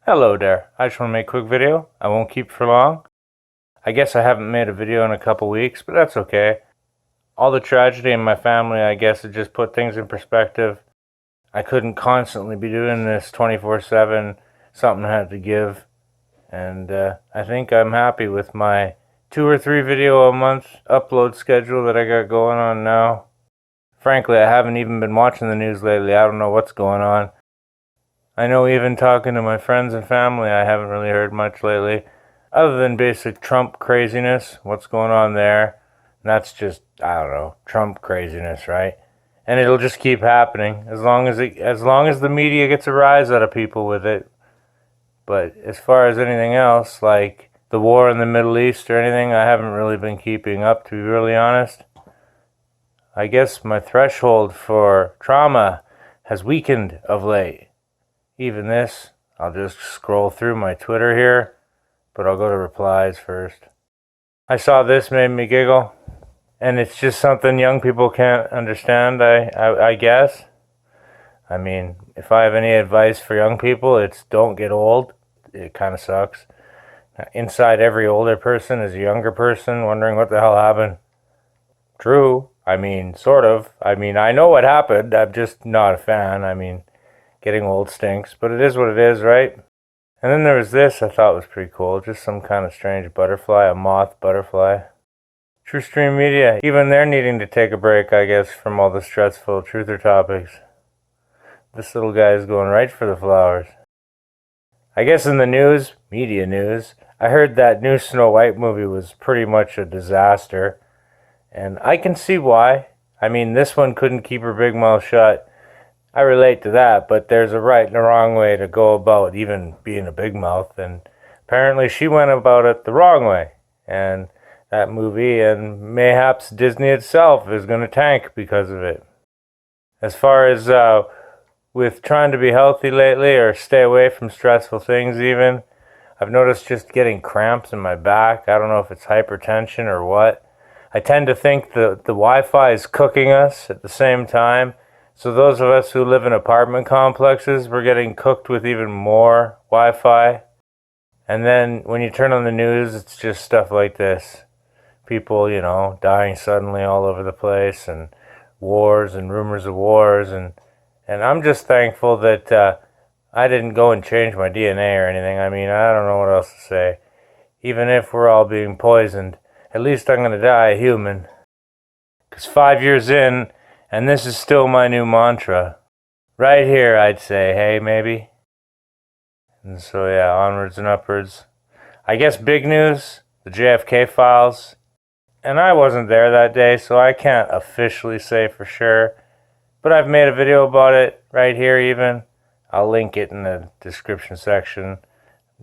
Hello there. I just want to make a quick video. I won't keep for long. I guess I haven't made a video in a couple weeks, but that's okay. All the tragedy in my family, I guess, it just put things in perspective. I couldn't constantly be doing this 24/7. Something had to give. And I think I'm happy with my 2 or 3 video a month upload schedule that I got going on now. Frankly, I haven't even been watching the news lately. I don't know what's going on. I know even talking to my friends and family, I haven't really heard much lately. Other than basic Trump craziness, what's going on there. And that's just, I don't know, Trump craziness, right? And it'll just keep happening as long as the media gets a rise out of people with it. But as far as anything else, like the war in the Middle East or anything, I haven't really been keeping up, to be really honest. I guess my threshold for trauma has weakened of late. Even this, I'll just scroll through my Twitter here, but I'll go to replies first. I saw this, made me giggle, and it's just something young people can't understand, I guess. I mean, if I have any advice for young people, it's don't get old. It kind of sucks. Inside every older person is a younger person wondering what the hell happened. True. I mean, sort of. I mean, I know what happened. I'm just not a fan. I mean, getting old stinks, but it is what it is, right? And then there was this I thought was pretty cool. Just some kind of strange butterfly, a moth butterfly. True Stream Media, even they're needing to take a break, I guess, from all the stressful truther topics. This little guy is going right for the flowers. I guess in the news, media news, I heard that new Snow White movie was pretty much a disaster. And I can see why. I mean, this one couldn't keep her big mouth shut. I relate to that, but there's a right and a wrong way to go about even being a big mouth, and apparently she went about it the wrong way. And that movie, and mayhaps Disney itself, is going to tank because of it. As far as with trying to be healthy lately, or stay away from stressful things even, I've noticed just getting cramps in my back. I don't know if it's hypertension or what. I tend to think the Wi-Fi is cooking us at the same time. So those of us who live in apartment complexes, we're getting cooked with even more Wi-Fi. And then when you turn on the news, it's just stuff like this. People, dying suddenly all over the place, and wars and rumors of wars. And I'm just thankful that I didn't go and change my DNA or anything. I mean, I don't know what else to say. Even if we're all being poisoned, at least I'm going to die a human. Because 5 years in, and this is still my new mantra. Right here, I'd say, hey, maybe. And so, yeah, onwards and upwards. I guess big news, the JFK files. And I wasn't there that day, so I can't officially say for sure. But I've made a video about it right here even. I'll link it in the description section.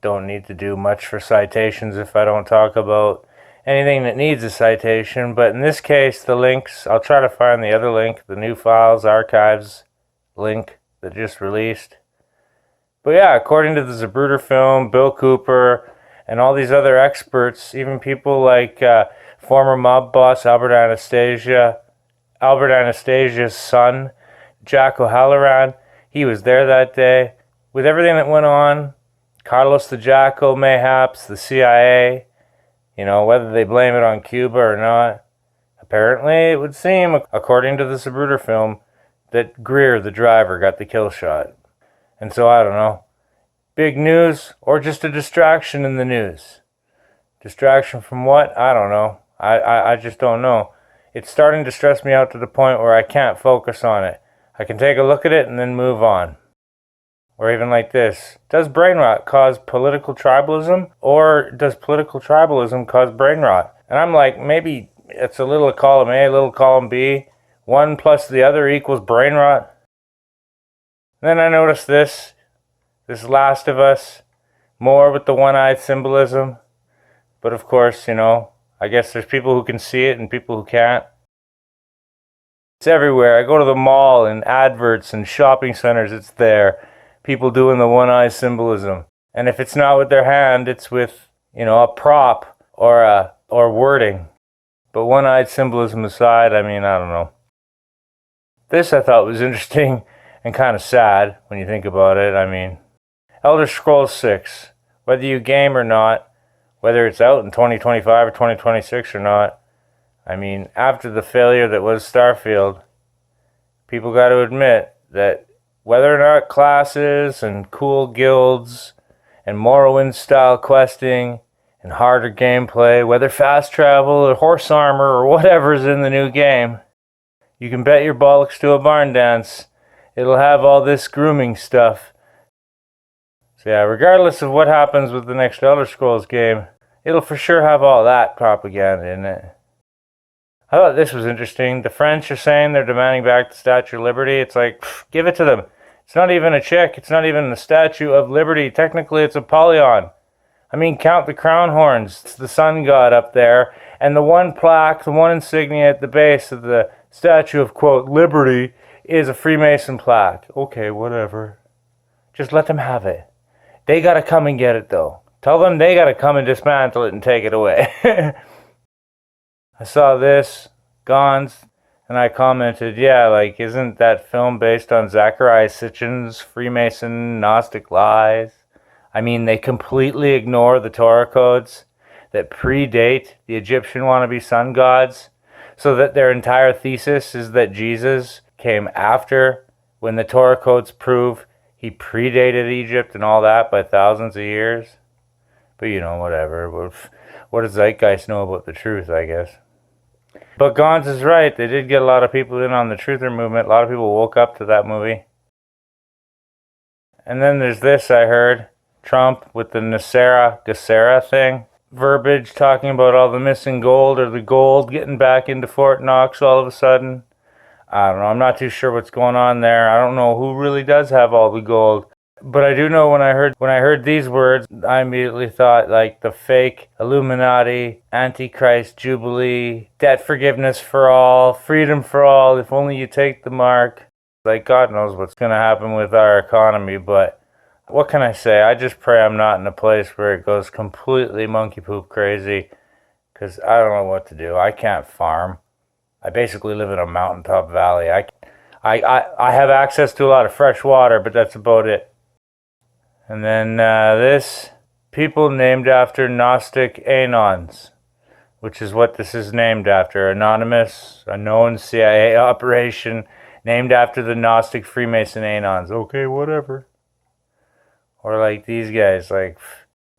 Don't need to do much for citations if I don't talk about anything that needs a citation, but in this case, the links, I'll try to find the other link, the new files, archives link that just released. But yeah, according to the Zapruder film, Bill Cooper, and all these other experts, even people like former mob boss Albert Anastasia's son, Jack O'Halloran, he was there that day. With everything that went on, Carlos the Jacko, mayhaps, the CIA, whether they blame it on Cuba or not. Apparently, it would seem, according to the Zapruder film, that Greer, the driver, got the kill shot. And so, I don't know. Big news, or just a distraction in the news? Distraction from what? I don't know. I just don't know. It's starting to stress me out to the point where I can't focus on it. I can take a look at it and then move on. Or even like this. Does brain rot cause political tribalism? Or does political tribalism cause brain rot? And I'm like, maybe it's a little column A, a little column B. One plus the other equals brain rot. And then I noticed this Last of Us, more with the one-eyed symbolism. But of course, I guess there's people who can see it and people who can't. It's everywhere. I go to the mall and adverts and shopping centers, it's there. People doing the one-eye symbolism. And if it's not with their hand, it's with, a prop or wording. But one-eyed symbolism aside, I mean, I don't know. This I thought was interesting and kind of sad when you think about it. I mean, Elder Scrolls 6. Whether you game or not, whether it's out in 2025 or 2026 or not, I mean, after the failure that was Starfield, people got to admit that whether or not classes and cool guilds and Morrowind-style questing and harder gameplay, whether fast travel or horse armor or whatever's in the new game, you can bet your bollocks to a barn dance it'll have all this grooming stuff. So yeah, regardless of what happens with the next Elder Scrolls game, it'll for sure have all that propaganda in it. I thought this was interesting. The French are saying they're demanding back the Statue of Liberty. It's like, give it to them. It's not even a chick. It's not even the Statue of Liberty. Technically, it's a polygon. I mean, count the crown horns. It's the sun god up there. And the one plaque, the one insignia at the base of the Statue of, quote, Liberty is a Freemason plaque. Okay, whatever. Just let them have it. They gotta come and get it, though. Tell them they gotta come and dismantle it and take it away. I saw this, Gons, and I commented, yeah, like, isn't that film based on Zeitgeist Sitchin's Freemason Gnostic lies? I mean, they completely ignore the Torah codes that predate the Egyptian wannabe sun gods, so that their entire thesis is that Jesus came after, when the Torah codes prove he predated Egypt and all that by thousands of years. But you know, whatever. What does Zeitgeist know about the truth, I guess? But Gons is right. They did get a lot of people in on the truther movement. A lot of people woke up to that movie. And then there's this I heard. Trump with the Gesera thing. Verbiage talking about all the missing gold or the gold getting back into Fort Knox all of a sudden. I don't know. I'm not too sure what's going on there. I don't know who really does have all the gold. But I do know when I heard these words, I immediately thought like the fake Illuminati, Antichrist Jubilee, debt forgiveness for all, freedom for all, if only you take the mark. Like God knows what's going to happen with our economy, but what can I say? I just pray I'm not in a place where it goes completely monkey poop crazy, because I don't know what to do. I can't farm. I basically live in a mountaintop valley. I have access to a lot of fresh water, but that's about it. And then this, people named after Gnostic Anons, which is what this is named after. Anonymous, a known CIA operation named after the Gnostic Freemason Anons. Okay, whatever. Or like these guys, like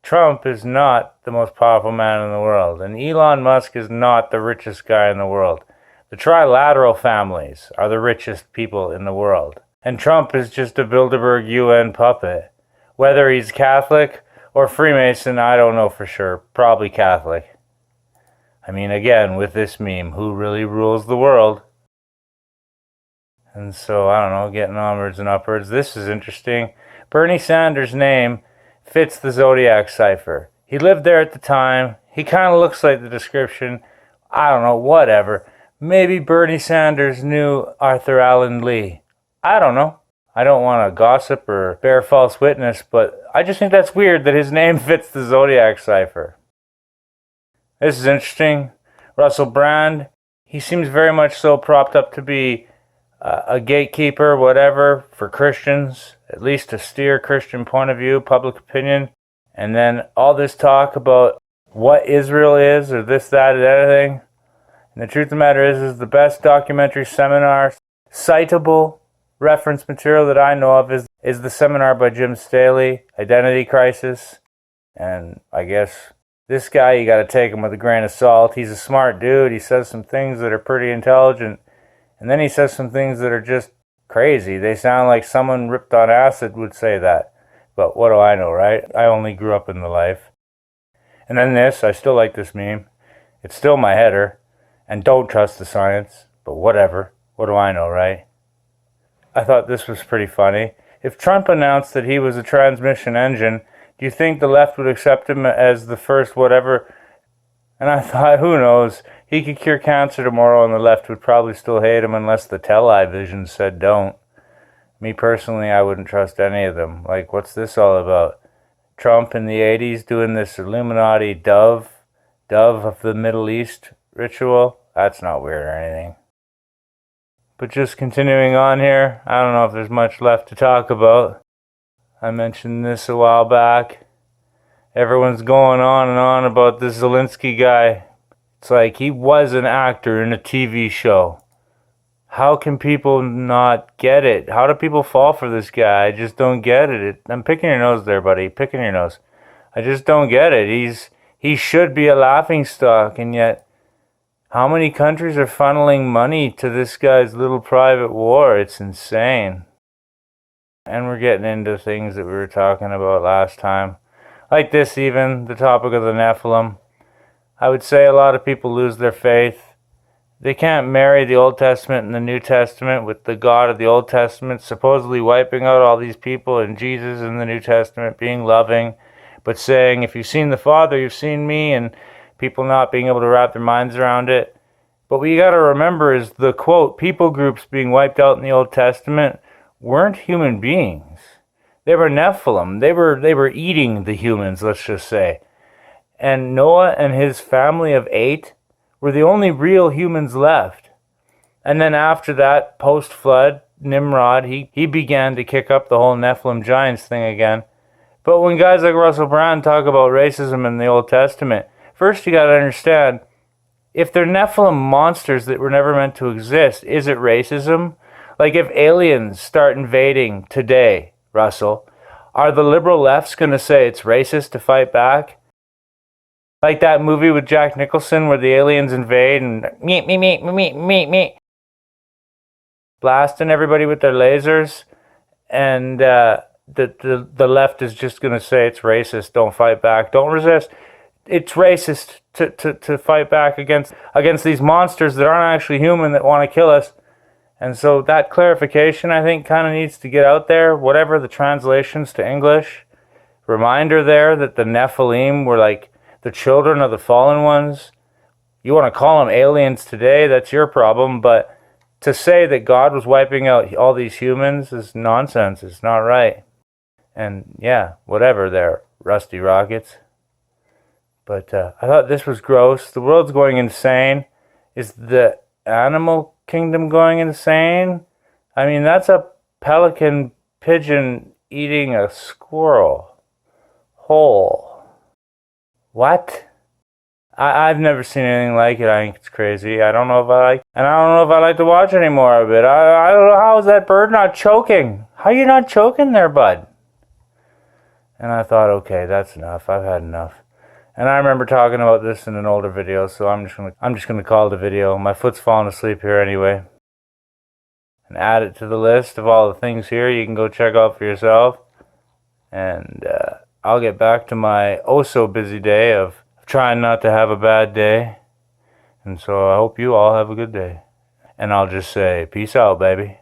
Trump is not the most powerful man in the world, and Elon Musk is not the richest guy in the world. The trilateral families are the richest people in the world. And Trump is just a Bilderberg UN puppet. Whether he's Catholic or Freemason, I don't know for sure. Probably Catholic. I mean, again, with this meme, who really rules the world? And so, I don't know, getting onwards and upwards. This is interesting. Bernie Sanders' name fits the Zodiac cipher. He lived there at the time. He kind of looks like the description. I don't know, whatever. Maybe Bernie Sanders knew Arthur Allen Lee. I don't know. I don't want to gossip or bear false witness, but I just think that's weird that his name fits the Zodiac cipher. This is interesting. Russell Brand, he seems very much so propped up to be a gatekeeper, whatever, for Christians, at least to steer Christian point of view, public opinion. And then all this talk about what Israel is, or this, that, and anything. And the truth of the matter is the best documentary seminar, citable reference material that I know of is the seminar by Jim Staley, Identity Crisis. And I guess this guy, you got to take him with a grain of salt. He's a smart dude. He says some things that are pretty intelligent. And then he says some things that are just crazy. They sound like someone ripped on acid would say that. But what do I know, right? I only grew up in the life. And then this, I still like this meme. It's still my header. And don't trust the science. But whatever. What do I know, right? I thought this was pretty funny. If Trump announced that he was a transmission engine, do you think the left would accept him as the first whatever? And I thought, who knows? He could cure cancer tomorrow and the left would probably still hate him unless the television said don't. Me personally, I wouldn't trust any of them. Like, what's this all about? Trump in the 80s doing this Illuminati dove of the Middle East ritual? That's not weird or anything. But just continuing on here, I don't know if there's much left to talk about. I mentioned this a while back. Everyone's going on and on about this Zelensky guy. It's like he was an actor in a TV show. How can people not get it? How do people fall for this guy? I just don't get it. I'm picking your nose there, buddy. Picking your nose. I just don't get it. He should be a laughingstock, and yet how many countries are funneling money to this guy's little private war? It's insane. And we're getting into things that we were talking about last time. Like this even, the topic of the Nephilim. I would say a lot of people lose their faith. They can't marry the Old Testament and the New Testament with the God of the Old Testament supposedly wiping out all these people, and Jesus in the New Testament being loving, but saying, if you've seen the Father, you've seen me, and people not being able to wrap their minds around it. But what you got to remember is the, quote, people groups being wiped out in the Old Testament weren't human beings. They were Nephilim. They were eating the humans, let's just say. And Noah and his family of 8 were the only real humans left. And then after that, post-flood, Nimrod, he began to kick up the whole Nephilim giants thing again. But when guys like Russell Brand talk about racism in the Old Testament, first you got to understand, if they're Nephilim monsters that were never meant to exist, is it racism? Like if aliens start invading today, Russell, are the liberal lefts going to say it's racist to fight back? Like that movie with Jack Nicholson where the aliens invade and me, blasting everybody with their lasers, and the left is just going to say it's racist, don't fight back, don't resist. It's racist to fight back against these monsters that aren't actually human that want to kill us. And so that clarification, I think, kind of needs to get out there, whatever the translations to English. Reminder there that the Nephilim were like the children of the fallen ones. You want to call them aliens today, that's your problem, but to say that God was wiping out all these humans is nonsense. It's not right. And yeah, whatever there, rusty rockets. But I thought this was gross. The world's going insane. Is the animal kingdom going insane? I mean, that's a pelican pigeon eating a squirrel whole. What? I've never seen anything like it. I think it's crazy. I don't know if I like, and I don't know if I like to watch any more of it. I don't know, how is that bird not choking? How are you not choking there, bud? And I thought, okay, that's enough. I've had enough. And I remember talking about this in an older video, so I'm just gonna call it a video. My foot's falling asleep here anyway. And add it to the list of all the things here you can go check out for yourself. And I'll get back to my oh-so-busy day of trying not to have a bad day. And so I hope you all have a good day. And I'll just say, peace out, baby.